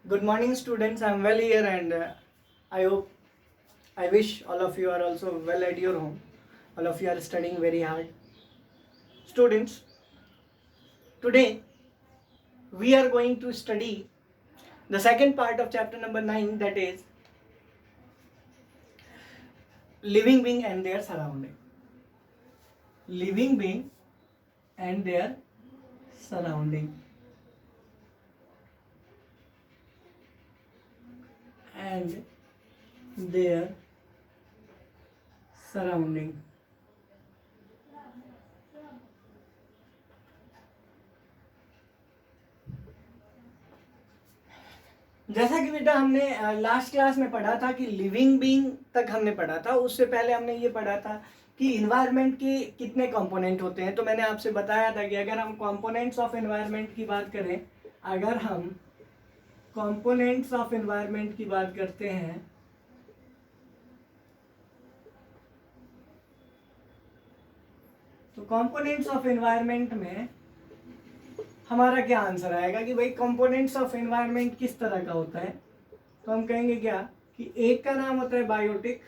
Good morning, students. I'm well here, and I wish all of you are also well at your home. All of you are studying very hard. Students, today we are going to study the second part of chapter number 9, that is living being and their surrounding. Living being and their surrounding. And their surrounding. जैसा कि बेटा हमने last class में पढ़ा था कि living being तक हमने पढ़ा था, उससे पहले हमने ये पढ़ा था कि इन्वायरमेंट के कितने कंपोनेंट होते हैं। तो मैंने आपसे बताया था कि अगर हम कंपोनेंट्स ऑफ एनवायरनमेंट की बात करें, अगर हम कंपोनेंट्स ऑफ एनवायरनमेंट की बात करते हैं तो कंपोनेंट्स ऑफ एनवायरनमेंट में हमारा क्या आंसर आएगा कि भाई कंपोनेंट्स ऑफ एनवायरनमेंट किस तरह का होता है। तो हम कहेंगे क्या कि एक का नाम होता है बायोटिक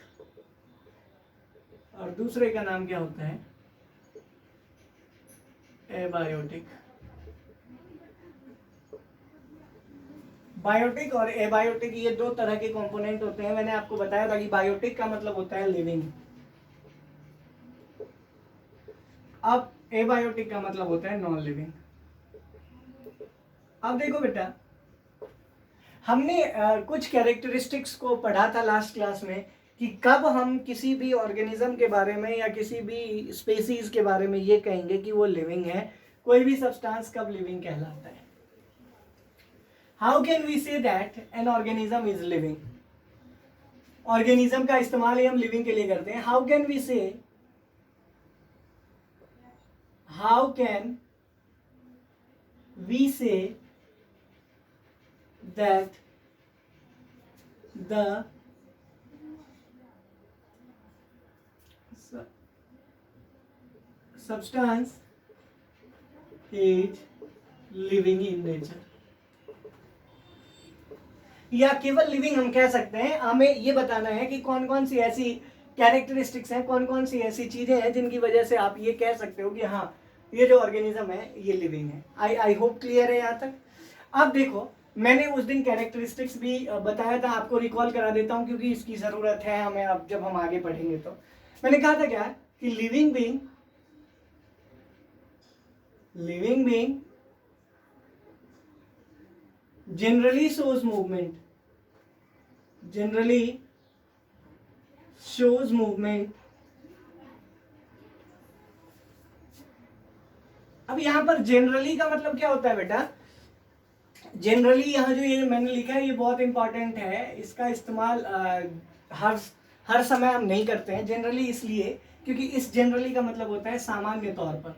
और दूसरे का नाम क्या होता है एबायोटिक। बायोटिक और एबायोटिक ये दो तरह के कंपोनेंट होते हैं। मैंने आपको बताया था कि बायोटिक का मतलब होता है लिविंग, अब एबायोटिक का मतलब होता है नॉन लिविंग। अब देखो बेटा, हमने कुछ कैरेक्टरिस्टिक्स को पढ़ा था लास्ट क्लास में कि कब हम किसी भी ऑर्गेनिज्म के बारे में या किसी भी स्पेसीज के बारे में ये कहेंगे कि वो लिविंग है। कोई भी सब्सटेंस कब लिविंग कहलाता है। How can we say that an organism is living. Organism का इस्तेमाल ही हम लिविंग के लिए करते हैं। How can we say, how can we say that the substance is living in nature, या केवल लिविंग हम कह सकते हैं। हमें ये बताना है कि कौन कौन सी ऐसी कैरेक्टरिस्टिक्स हैं, कौन कौन सी ऐसी चीजें हैं जिनकी वजह से आप ये कह सकते हो कि हाँ ये जो ऑर्गेनिज्म है ये लिविंग है। आई होप क्लियर है यहाँ तक। अब देखो, मैंने उस दिन कैरेक्टरिस्टिक्स भी बताया था, आपको रिकॉल करा देता हूँ क्योंकि इसकी ज़रूरत है हमें अब जब हम आगे पढ़ेंगे। तो मैंने कहा था क्या कि living being generally shows movement. अब यहाँ पर जनरली का मतलब क्या होता है बेटा। जनरली यहाँ जो ये मैंने लिखा है ये बहुत इंपॉर्टेंट है, इसका इस्तेमाल हर समय हम नहीं करते हैं। जनरली इसलिए क्योंकि इस जनरली का मतलब होता है सामान्य तौर पर।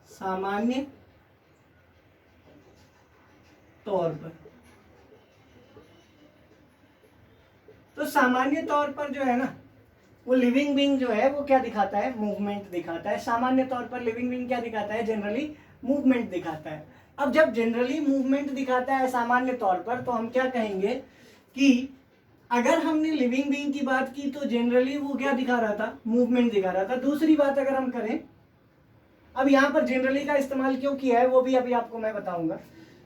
सामान्य तौर पर, तो सामान्य तौर पर जो है ना वो लिविंग बीइंग जो है वो क्या दिखाता है, मूवमेंट दिखाता है। सामान्य तौर पर लिविंग बीइंग क्या दिखाता है, जनरली मूवमेंट दिखाता है। अब जब जनरली मूवमेंट दिखाता है सामान्य तौर पर, तो हम क्या कहेंगे कि अगर हमने लिविंग बीइंग की बात की तो जनरली वो क्या दिखा रहा था, मूवमेंट दिखा रहा था। दूसरी बात अगर हम करें, अब यहाँ पर जनरली का इस्तेमाल क्यों किया है वो भी अभी आपको मैं बताऊंगा।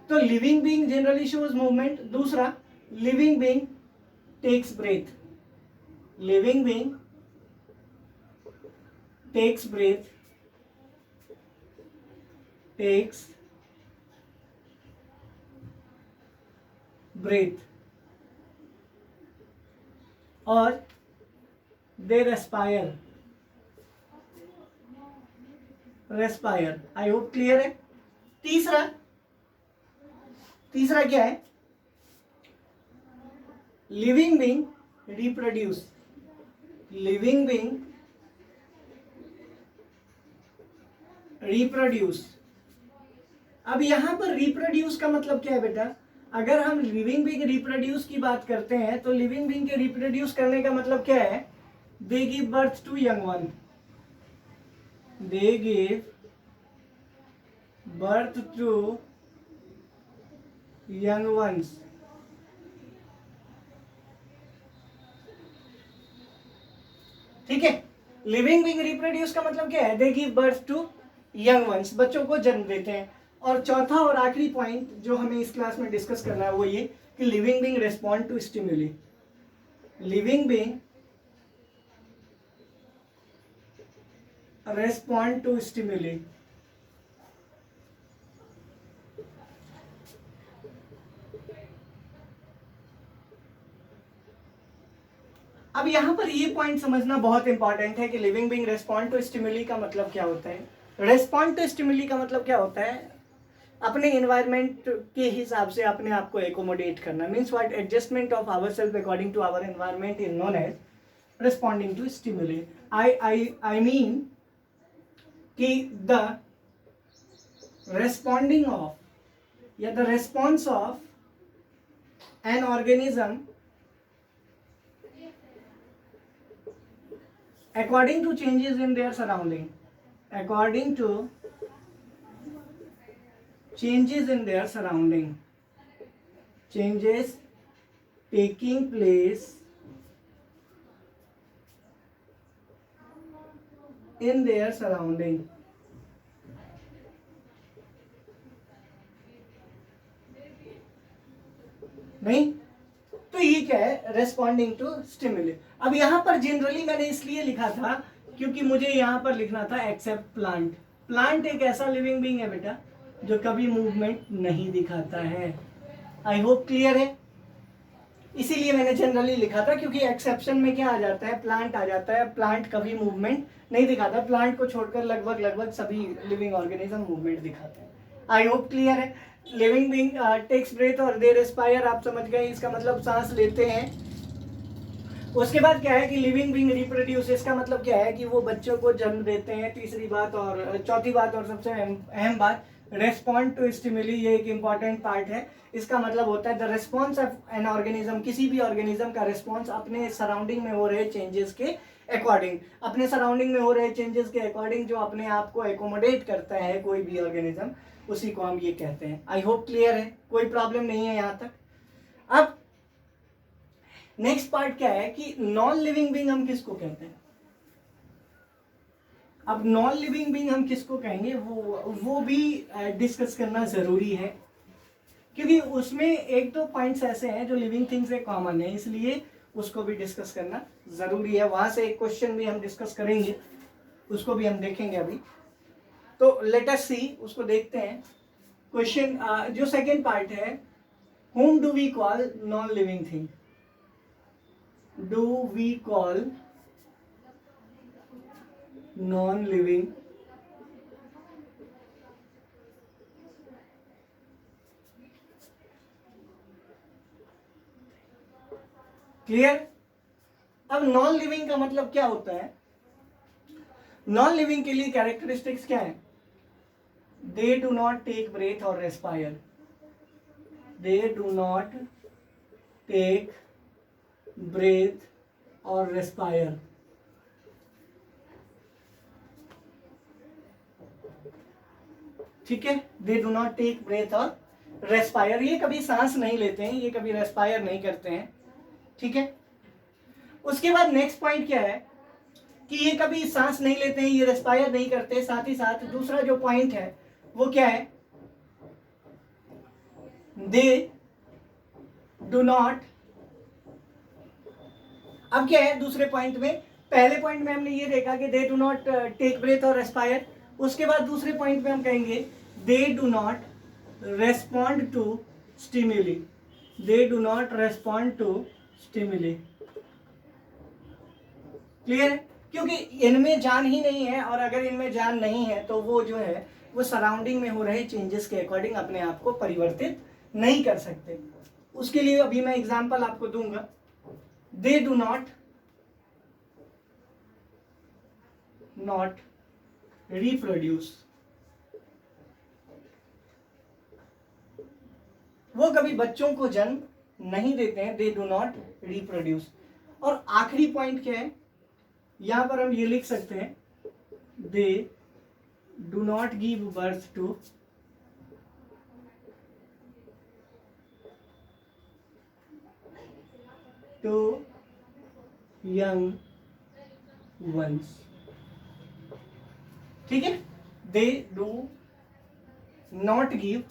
तो living being generally shows movement. दूसरा, living being takes breath. Living being takes breath, takes breath, और they respire. I hope clear है। तीसरा क्या है, living being reproduce. Living being reproduce. अब यहां पर रिप्रोड्यूस का मतलब क्या है बेटा। अगर हम लिविंग बीइंग रिप्रोड्यूस की बात करते हैं तो लिविंग बीइंग के रिप्रोड्यूस करने का मतलब क्या है, they give birth to young one. They give birth to young ones. ठीक है, लिविंग बीइंग रिप्रोड्यूस का मतलब क्या है? They give birth to young ones, बच्चों को जन्म देते हैं। और चौथा और आखिरी पॉइंट जो हमें इस क्लास में डिस्कस करना है वो ये कि living being respond to stimuli. Living being respond to stimuli. अब यहां पर ये पॉइंट समझना बहुत इंपॉर्टेंट है कि living being respond to stimuli का मतलब क्या होता है। रेस्पॉन्ड टू स्टिमुली का मतलब क्या होता है? अपने एनवायरनमेंट के हिसाब से अपने आप को एकोमोडेट करना। Means what? Adjustment of our self according to our environment is known as responding to stimuli. I mean कि द रेस्पॉन्डिंग ऑफ या the response of an organism according to changes in their surrounding, according to changes in their surrounding, changes taking place in their surrounding। नहीं तो ये क्या है? Responding to stimuli. अब यहां पर जनरली मैंने इसलिए लिखा था क्योंकि मुझे यहां पर लिखना था एक्सेप्ट प्लांट। प्लांट एक ऐसा लिविंग बीइंग है बेटा जो कभी मूवमेंट नहीं दिखाता है। आई होप क्लियर है। इसीलिए मैंने जनरली लिखा था क्योंकि एक्सेप्शन में क्या आ जाता है? प्लांट आ जाता है। प्लांट कभी मूवमेंट नहीं दिखाता। प्लांट को छोड़कर लगभग सभी लिविंग ऑर्गेनिज्म मूवमेंट दिखाते हैं। आई होप क्लियर है। लिविंग बीइंग टेक्स ब्रेथ और दे रेस्पायर, आप समझ गए, इसका मतलब सांस लेते हैं। उसके बाद क्या है कि लिविंग बीइंग रिप्रोड्यूस, इसका मतलब क्या है कि वो बच्चों को जन्म देते हैं। तीसरी बात और चौथी बात और सबसे अहम बात, रेस्पॉन्ड टू स्टिमुली, ये एक इंपॉर्टेंट पार्ट है। इसका मतलब होता है the response of an organism, किसी भी ऑर्गेनिज्म का रेस्पॉन्स अपने सराउंडिंग में हो रहे चेंजेस के अकॉर्डिंग, अपने सराउंडिंग में हो रहे चेंजेस के अकॉर्डिंग जो अपने आप को एकोमोडेट करता है कोई भी ऑर्गेनिज्म, उसी को हम ये कहते हैं। आई होप क्लियर है, कोई प्रॉब्लम नहीं है यहां तक। अब नेक्स्ट पार्ट क्या है कि नॉन लिविंग बीइंग हम किसको कहते हैं? अब नॉन लिविंग बीइंग हम किसको कहेंगे वो भी डिस्कस करना जरूरी है क्योंकि उसमें एक दो पॉइंट्स ऐसे हैं जो लिविंग थिंग से कॉमन है, इसलिए उसको भी डिस्कस करना जरूरी है। वहां से एक क्वेश्चन भी हम डिस्कस करेंगे, उसको भी हम देखेंगे अभी। तो लेट अस सी, उसको देखते हैं। क्वेश्चन जो सेकेंड पार्ट है, whom do we call non living thing? Do we call non living clear? अब नॉन लिविंग का मतलब क्या होता है? नॉन लिविंग के लिए कैरेक्टरिस्टिक्स क्या है? They do not take breath और respire. They do not take breath और रेस्पायर। ठीक है, they do not take breath और रेस्पायर, ये कभी सांस नहीं लेते हैं, ये कभी रेस्पायर नहीं करते हैं। ठीक है, उसके बाद नेक्स्ट पॉइंट क्या है कि ये कभी सांस नहीं लेते हैं, ये रेस्पायर नहीं करते। साथ ही साथ दूसरा जो पॉइंट है वो क्या है? दे डू नॉट, अब क्या है दूसरे पॉइंट में? पहले पॉइंट में हमने ये देखा कि they do not take breath और रेस्पायर। उसके बाद दूसरे पॉइंट में हम कहेंगे they do not respond to stimuli. They do not respond to stimuli. Clear है? क्योंकि इनमें जान ही नहीं है, और अगर इनमें जान नहीं है तो वो जो है वो सराउंडिंग में हो रहे चेंजेस के अकॉर्डिंग अपने आप को परिवर्तित नहीं कर सकते। उसके लिए अभी मैं एग्जांपल आपको दूंगा। दे डू नॉट रिप्रोड्यूस, वो कभी बच्चों को जन्म नहीं देते हैं। They do not reproduce. और आखिरी पॉइंट क्या है? यहां पर हम ये लिख सकते हैं, they do not give birth to to young ones, ठीक है, they do not give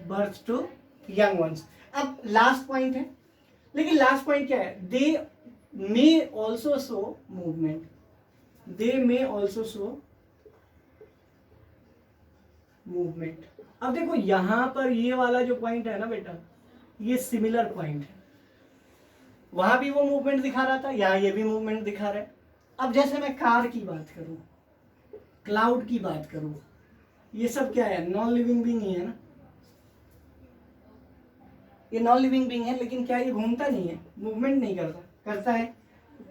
birth to young ones. अब लास्ट पॉइंट है, लेकिन लास्ट पॉइंट क्या है, they may also show movement, they may also show movement. अब देखो यहां पर ये वाला जो पॉइंट है ना बेटा, ये सिमिलर पॉइंट है, वहां भी वो मूवमेंट दिखा रहा था, यहां ये भी मूवमेंट दिखा रहा है। अब जैसे मैं कार की बात करूं, क्लाउड की बात करूं, ये सब क्या है, नॉन लिविंग बीइंग ही है ना, ये नॉन लिविंग बीइंग है, लेकिन क्या ये घूमता नहीं है, मूवमेंट नहीं करता, करता है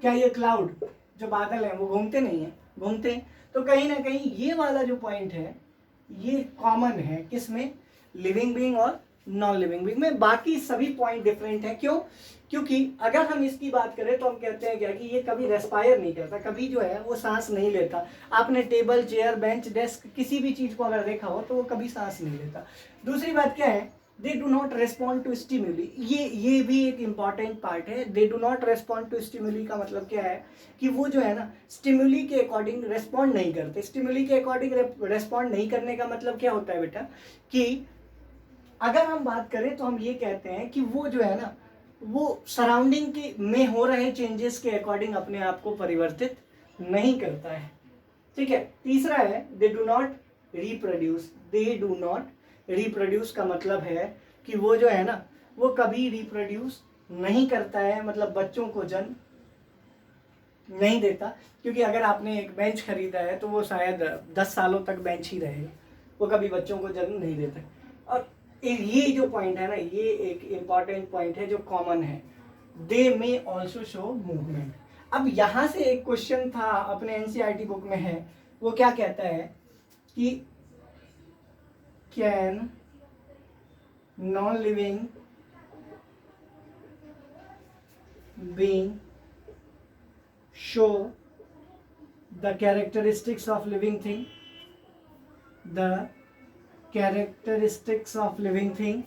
क्या ये क्लाउड जो बादल है वो घूमते नहीं है, घूमते हैं। तो कहीं ना कहीं ये वाला जो पॉइंट है ये कॉमन है, किसमें, लिविंग बीइंग और नॉन लिविंग बीइंग में। बाकी सभी पॉइंट डिफरेंट है, क्यों, क्योंकि अगर हम इसकी बात करें तो हम कहते हैं क्या कि ये कभी रेस्पायर नहीं करता, कभी जो है वो सांस नहीं लेता। आपने टेबल, चेयर, बेंच, डेस्क, किसी भी चीज को अगर देखा हो तो वो कभी सांस नहीं लेता। दूसरी बात क्या है, they do not respond to stimuli, ये भी एक इंपॉर्टेंट पार्ट है। They do not respond to stimuli का मतलब क्या है कि वो जो है ना स्टिम्युली के अकॉर्डिंग रेस्पॉन्ड नहीं करते। स्टिम्युली के अकॉर्डिंग रेस्पॉन्ड नहीं करने का मतलब क्या होता है बेटा, कि अगर हम बात करें तो हम ये कहते हैं कि वो जो है ना वो सराउंडिंग के में हो रहे चेंजेस के अकॉर्डिंग अपने आप को परिवर्तित नहीं करता है, ठीक है। तीसरा है, they do not reproduce, they do not reproduce का मतलब है कि वो जो है ना वो कभी रिप्रोड्यूस नहीं करता है, मतलब बच्चों को जन्म नहीं देता। क्योंकि अगर आपने एक बेंच खरीदा है तो वो शायद 10 सालों तक बेंच ही रहेगा, वो कभी बच्चों को जन्म नहीं देता। और ये जो पॉइंट है ना, ये एक इम्पॉर्टेंट पॉइंट है जो कॉमन है, they may also show movement. अब यहां से एक क्वेश्चन था अपने एनसीईआरटी बुक में है, वो क्या कहता है कि can non living being show the characteristics of living thing, the characteristics of living thing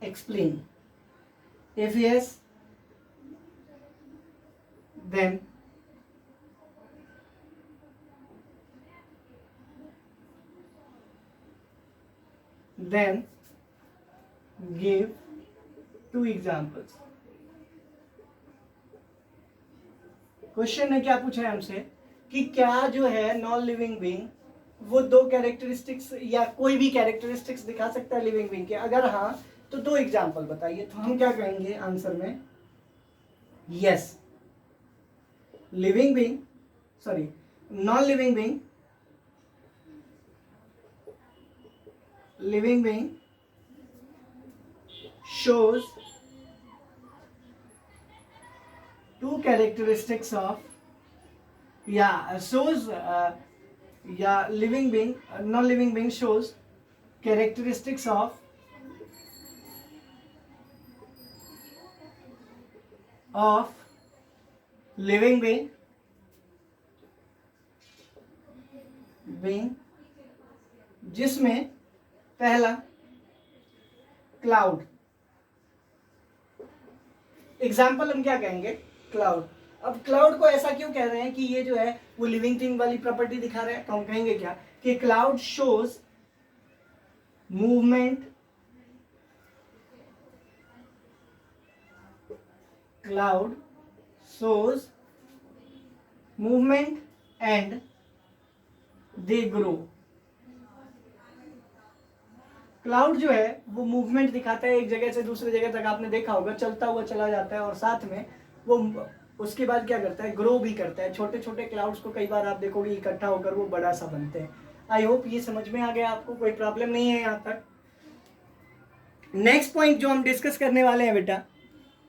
explain. If yes, then give 2 examples. Question ने क्या पूछा है हमसे कि क्या जो है नॉन लिविंग बीइंग वो 2 कैरेक्टरिस्टिक्स या कोई भी कैरेक्टरिस्टिक्स दिखा सकता है लिविंग बीइंग के, अगर हाँ तो 2 एग्जाम्पल बताइए। तो हम क्या कहेंगे आंसर में, yes, living being, sorry, non living being shows 2 characteristics of living being, non-living being shows characteristics of living being जिसमें पहला क्लाउड, एग्जाम्पल हम क्या कहेंगे, क्लाउड। अब क्लाउड को ऐसा क्यों कह रहे हैं कि ये जो है वो लिविंग थिंग वाली प्रॉपर्टी दिखा रहा है, तो हम कहेंगे क्या कि cloud shows movement, cloud shows movement and they grow. Cloud जो है वो मूवमेंट दिखाता है, एक जगह से दूसरी जगह तक आपने देखा होगा चलता हुआ चला जाता है, और साथ में वो उसके बाद क्या करता है, ग्रो भी करता है। छोटे छोटे क्लाउड्स को कई बार आप देखोगे इकट्ठा होकर वो बड़ा सा बनते हैं। आई होप ये समझ में आ गया आपको, कोई प्रॉब्लम नहीं है यहाँ तक। नेक्स्ट पॉइंट जो हम डिस्कस करने वाले हैं बेटा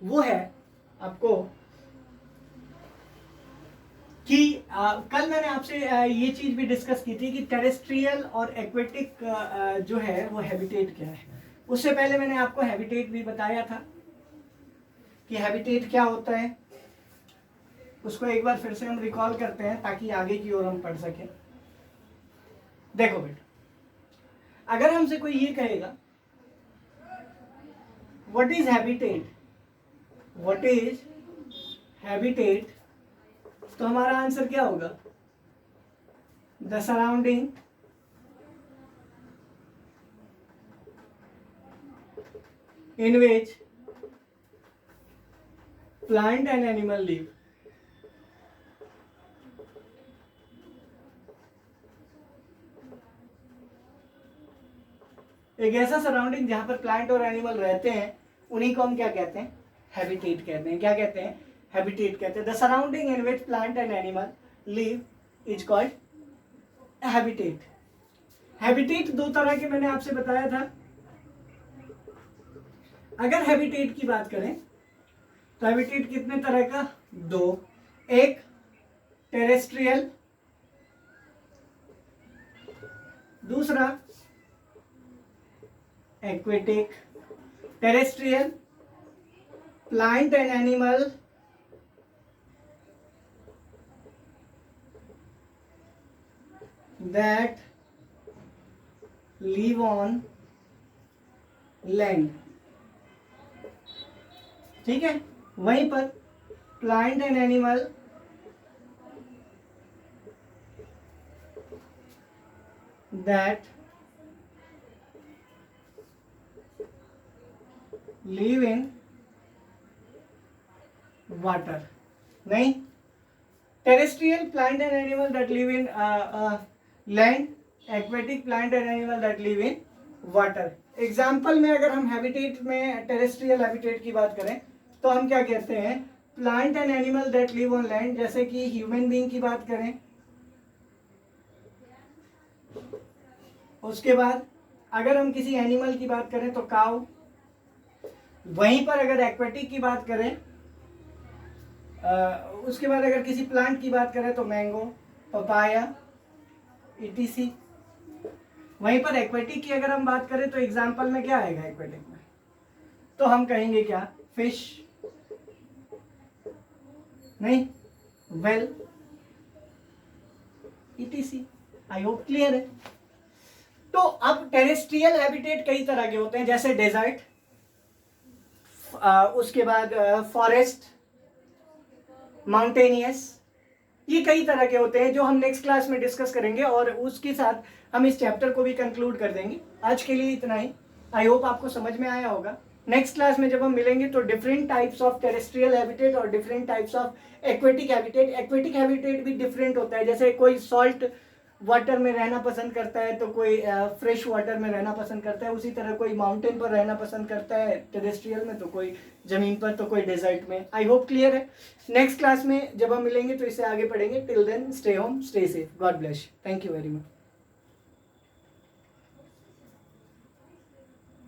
वो है आपको कि कल मैंने आपसे ये चीज भी डिस्कस की थी कि टेरेस्ट्रियल और एक्वेटिक जो है वो हैबिटेट क्या है। उससे पहले मैंने आपको हैबिटेट भी बताया था कि हैबिटेट क्या होता है। उसको एक बार फिर से हम रिकॉल करते हैं ताकि आगे की ओर हम पढ़ सकें। देखो बेटा, अगर हमसे कोई ये कहेगा what is habitat, what is habitat, तो हमारा आंसर क्या होगा? The surrounding in which plant and animal live. एक ऐसा सराउंडिंग जहां पर प्लांट और एनिमल रहते हैं उन्हीं को हम क्या कहते हैं? हैबिटेट कहते हैं। क्या कहते हैं? हैबिटेट कहते हैं। The surrounding in which plant and animal live is called habitat. Habitat दो तरह के मैंने आपसे बताया था। अगर हैबिटेट की बात करें तो हैबिटेट कितने तरह का? दो। एक टेरेस्ट्रियल, दूसरा aquatic. Terrestrial, plant and animal that live on land, ठीक है। वहीं पर plant and animal that live in water. नहीं, terrestrial plant and animal that live in land, aquatic plant and animal that live in water. Example में अगर हम habitat में terrestrial habitat की बात करें तो हम क्या कहते हैं? Plant and animal that live on land, जैसे कि ह्यूमन बीइंग की बात करें। उसके बाद अगर हम किसी एनिमल की बात करें तो काउ। वहीं पर अगर एक्वेटिक की बात करें, उसके बाद अगर किसी प्लांट की बात करें तो मैंगो, पपाया, etc। वहीं पर एक्वेटिक की अगर हम बात करें तो एग्जाम्पल में क्या आएगा एक्वेटिक में? तो हम कहेंगे क्या? फिश, नहीं, वेल, etc। आई होप क्लियर है। तो अब टेरेस्ट्रियल हैबिटेट कई तरह के होते हैं, जैसे डेजर्ट, उसके बाद फॉरेस्ट, माउंटेनियस, ये कई तरह के होते हैं जो हम नेक्स्ट क्लास में डिस्कस करेंगे और उसके साथ हम इस चैप्टर को भी कंक्लूड कर देंगे। आज के लिए इतना ही। आई होप आपको समझ में आया होगा। नेक्स्ट क्लास में जब हम मिलेंगे तो different types of terrestrial habitat और different types of aquatic habitat. Aquatic habitat भी डिफरेंट होता है, जैसे कोई सॉल्ट वाटर में रहना पसंद करता है तो कोई फ्रेश वाटर में रहना पसंद करता है। उसी तरह कोई माउंटेन पर रहना पसंद करता है टेरेस्ट्रियल में, तो कोई जमीन पर, तो कोई डेजर्ट में। आई होप क्लियर है। नेक्स्ट क्लास में जब हम मिलेंगे तो इससे आगे पढ़ेंगे। Till then stay home, stay safe, God bless. Thank you very much.